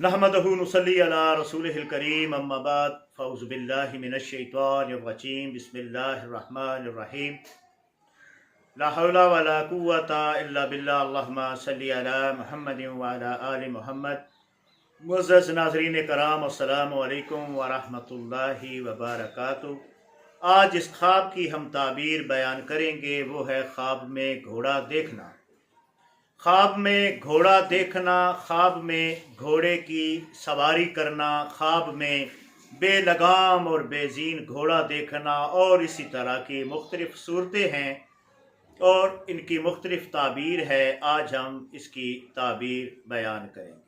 नहमदहु नुसल्ली अला रसूलिहिल करीम अम्मा बाद फ़अऊज़ु बिल्लाहि मिनश शैतानिर रजीम बिस्मिल्लाहिर रहमानिर रहीम ला हौला वला कुव्वता इल्ला बिल्लाह अल्लाहुम्मा सल्लि अला मुहम्मदिन व अला आलि मुहम्मद। मुअज़्ज़ज़ नाज़रीन कराम अस्सलामु अलैकुम व रहमतुल्लाहि व बरकातुहू। आज जिस ख्वाब की हम ताबीर बयान करेंगे वो है ख्वाब में घोड़ा देखना। ख्वाब में घोड़ा देखना, ख्वाब में घोड़े की सवारी करना, ख्वाब में बेलगाम और बेजीन घोड़ा देखना और इसी तरह की मुख्तलिफ सूरतें हैं और इनकी मुख्तलिफ ताबीर है। आज हम इसकी ताबीर बयान करेंगे।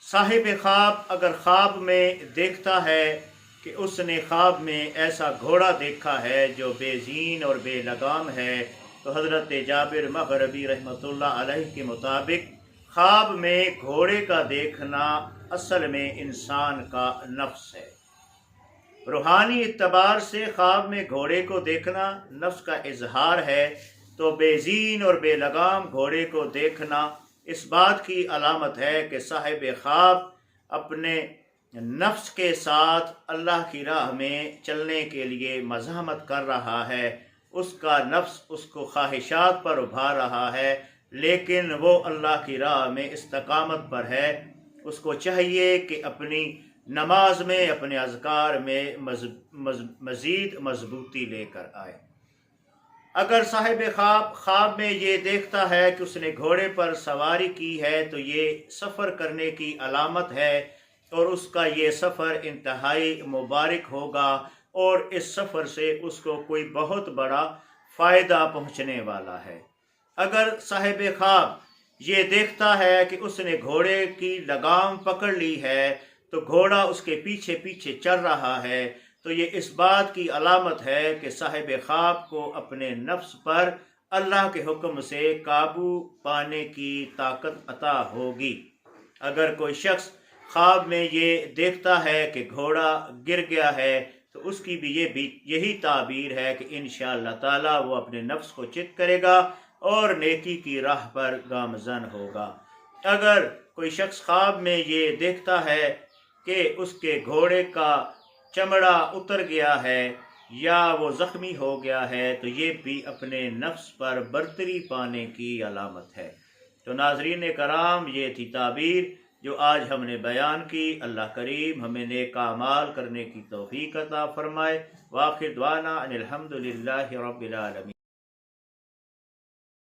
साहिब ख्वाब अगर ख्वाब में देखता है कि उसने ख्वाब में ऐसा घोड़ा देखा है जो बेजीन और बेलगाम है, तो हज़रत जाबिर मग़रिबी रहमतुल्लाह अलैह के मुताबिक ख्वाब में घोड़े का देखना असल में इंसान का नफ्स है। रूहानी इत्तबार से ख्वाब में घोड़े को देखना नफ्स का इजहार है, तो बेजीन और बेलगाम घोड़े को देखना इस बात की अलामत है कि साहिब ख्वाब अपने नफ्स के साथ अल्लाह की राह में चलने के लिए मज़ाहमत कर रहा है। उसका नफ्स उसको ख्वाहिशात पर उभार रहा है, लेकिन वो अल्लाह की राह में इस्तकामत पर है। उसको चाहिए कि अपनी नमाज में, अपने अज़कार में मज़ीद मजबूती लेकर आए। अगर साहिब ख्वाब में ये देखता है कि उसने घोड़े पर सवारी की है, तो ये सफ़र करने की अलामत है और उसका ये सफ़र इंतहाई मुबारक होगा और इस सफ़र से उसको कोई बहुत बड़ा फ़ायदा पहुँचने वाला है। अगर साहिब ख्वाब ये देखता है कि उसने घोड़े की लगाम पकड़ ली है, तो घोड़ा उसके पीछे पीछे चल रहा है, तो ये इस बात की अलामत है कि साहिब ख्वाब को अपने नफ्स पर अल्लाह के हुक्म से काबू पाने की ताकत अता होगी। अगर कोई शख्स ख्वाब में ये देखता है कि घोड़ा गिर गया है, तो उसकी भी यही ताबीर है कि इंशाअल्लाह ताला वो अपने नफ्स को चित करेगा और नेकी की राह पर गामज़न होगा। अगर कोई शख्स ख्वाब में ये देखता है कि उसके घोड़े का चमड़ा उतर गया है या वो ज़ख्मी हो गया है, तो ये भी अपने नफ्स पर बरतरी पाने की अलामत है। तो नाज़रीन कराम, ये थी ताबीर जो आज हमने बयान की। अल्लाह करीम हमें नेक अमाल करने की तौफीक अता फरमाए। वाखिर दुआना अनिल हम्दुलिल्लाहि रब्बिल आलमीन।